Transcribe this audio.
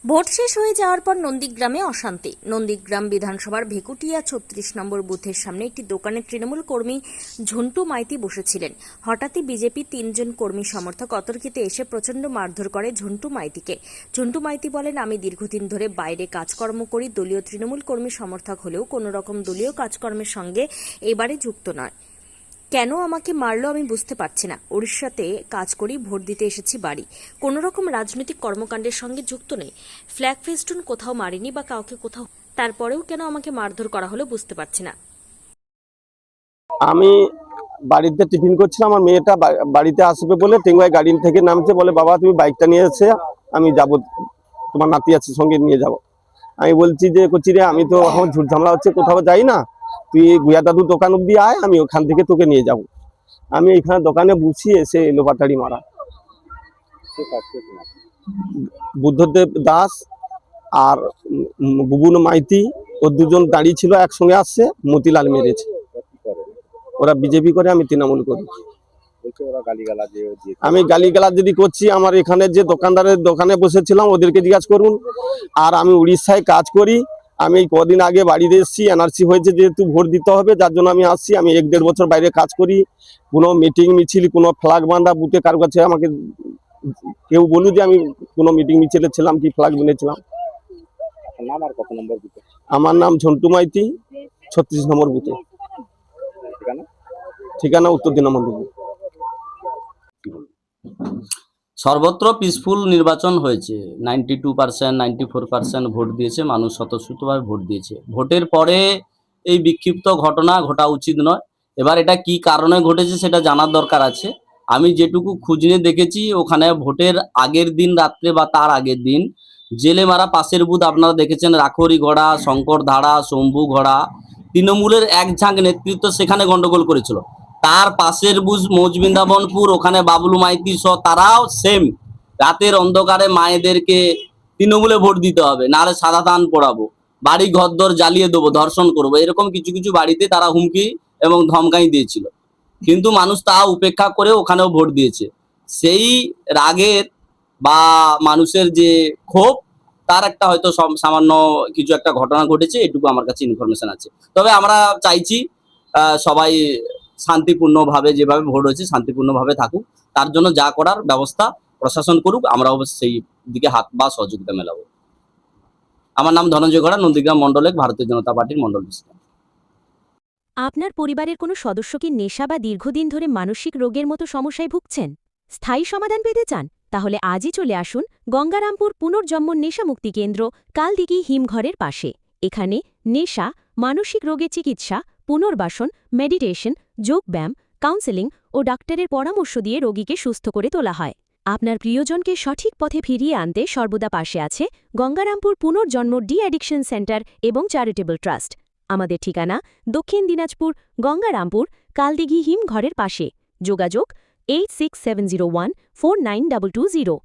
Vote শেষ হয়ে যাওয়ার পর নন্দীগ্রামে অশান্তি। নন্দীগ্রাম বিধানসভার ভেকুটিয়া ৩৬ নম্বর বুথের সামনে একটি দোকানে তৃণমূল কর্মী ঝন্টু মাইতি বসেছিলেন। হঠাৎই বিজেপি ৩ জন কর্মী সমর্থক অতর্কিতে এসে প্রচণ্ড মারধর করে ঝন্টু মাইতিকে। ঝন্টু মাইতি বলেন, আমি দীর্ঘদিন ধরে বাইরে কাজকর্ম করি, দলীয় তৃণমূল কর্মী সমর্থক হলেও কোনো রকম দলীয় কাজকর্মের সঙ্গে এবারে যুক্ত নয়। কেন আমাকে মারলো আমি বুঝতে পারছি না। উড়িষ্যাতে কাজ করি, ভোট দিতে এসেছি বাড়ি, কোনো রকম রাজনৈতিক কর্মকাণ্ডের সঙ্গে যুক্ত নেই, ফ্ল্যাগ ফেস্টুন কোথাও মারিনি বা কাউকে কোথাও, তারপরেও কেন আমাকে মারধর করা হলো বুঝতে পারছি না। আমি বাড়িতে টিফিন করছিলাম, আমার মেয়েটা বাড়িতে আসবে বলে টেঙ্গুয়ায় গাড়ি থেকে নামছে, বলে বাবা তুমি বাইকটা নিয়ে এসে আমি যাব, তোমার নাতি আছে সঙ্গে নিয়ে যাব। আমি বলছি যে কচি রে, আমি তো এখন ঝুট ঝামেলা হচ্ছে, কোথাও যাই না, তুই গুয়া দাদু দোকান অব্দি আয়, আমি ওখান থেকে তোকে নিয়ে যাব। আমি এখানে দোকানে বসি, এসে এলো বাটারি মারা। বুদ্ধদেব দাস আর বুবুন মাইতি, ও দুজন দাঁড়িয়ে ছিল, একসঙ্গে আসছে, মতিলাল মেরেছে। ওরা বিজেপি করে, আমি তৃণমূল করি। আমি গালিগালাজ যদি করছি, আমার এখানে যে দোকানদারের দোকানে বসেছিলাম ওদেরকে জিজ্ঞাসা করুন। আর আমি উড়িষ্যায় কাজ করি, আমি কদিন আগে বাড়িতে এসেছি, এনআরসি হয়েছে যেহেতু ভোট দিতে হবে, যার জন্য আমি আসছি। আমি 1-1.5 বছর বাইরে কাজ করি, কোনো মিটিং মিছিল, কোনো ফ্ল্যাগ বাঁধা বুথে কারো কাছে আমাকে কেউ বলুন যে আমি কোনো মিটিং মিছিলে ছিলাম কি ফ্ল্যাগ বানিয়েছিলাম। আমার নাম ঝন্টু মাইতি, 36 নম্বর বুথে, ঠিকানা উত্তর দিনাজপুর। সর্বত্র পিসফুল নির্বাচন হয়েছে। 92%, 94% ভোট দিয়েছে, মানুষ স্বতঃস্ফূর্তভাবে ভোট দিয়েছে। ভোটের পরে এই বিক্ষিপ্ত ঘটনা ঘটা উচিত নয়। এবার এটা কি কারণে ঘটেছে সেটা জানার দরকার আছে। আমি যেটুকু খুঁজ নিয়ে দেখেছি, ওখানে ভোটের আগের দিন রাত্রে বা তার আগের দিন জেলে মারা পাশের বুথ আপনারা দেখেছেন, রাখরি ঘোড়া, শঙ্কর ধাড়া, শম্ভু ঘোড়া, তৃণমূলের এক ঝাঁক নেতৃত্ব সেখানে গন্ডগোল করেছিল। তার পাশের বুথ মৌজবৃন্দাবনপুর, ওখানে বাবলু মাইতি সহ তারাও সেম, রাতের অন্ধকারে মায়েদেরকে তৃণমূলে ভোট দিতে হবে, নাহলে সাদা দান পড়াবো, বাড়ি ঘরদর জ্বালিয়ে দেবো, ধর্ষণ করবো, এরকম কিছু কিছু বাড়িতে তারা হুমকি এবং ধমকাই দিয়েছিল। কিন্তু মানুষ তা উপেক্ষা করে ওখানেও ভোট দিয়েছে। সেই রাগের বা মানুষের যে ক্ষোভ, তার একটা হয়তো সামান্য কিছু একটা ঘটনা ঘটেছে, এটুকু আমার কাছে ইনফরমেশন আছে। তবে আমরা চাইছি সবাই শান্তিপূর্ণভাবে, যেভাবে ভোট হয়েছে শান্তিপূর্ণভাবে থাকুক, তার জন্য যা করার ব্যবস্থা প্রশাসন করুক, আমরা অবশ্যই সেই দিকে হাত বা সহযোগিতা মেলাবো। আমার নাম ধনঞ্জয় ঘোড়া, নন্দীগ্রাম মন্ডল 1, ভারতীয় জনতা পার্টির মন্ডল প্রেসিডেন্ট। আপনার পরিবারের কোনো সদস্য কি নেশা বা দীর্ঘদিন ধরে মানসিক রোগের মতো সমস্যায় ভুগছেন? স্থায়ী সমাধান পেতে চান? তাহলে আজই চলে আসুন গঙ্গারামপুর পুনর্জন্ম নেশামুক্তি কেন্দ্র, কালদিঘি হিমঘরের পাশে। এখানে নেশা, মানসিক রোগের চিকিৎসা, পুনর্বাসন, মেডিটেশন, যোগব্যায়াম, কাউন্সেলিং ও ডাক্তারের পরামর্শ দিয়ে রোগীকে সুস্থ করে তোলা হয়। আপনার প্রিয়জনকে সঠিক পথে ফিরিয়ে আনতে সর্বদা পাশে আছে গঙ্গারামপুর পুনর্জন্ম ডি অ্যাডিকশন সেন্টার এবং চ্যারিটেবল ট্রাস্ট। আমাদের ঠিকানা দক্ষিণ দিনাজপুর, গঙ্গারামপুর, কালদিঘি হিমঘরের পাশে। যোগাযোগ 8670149220।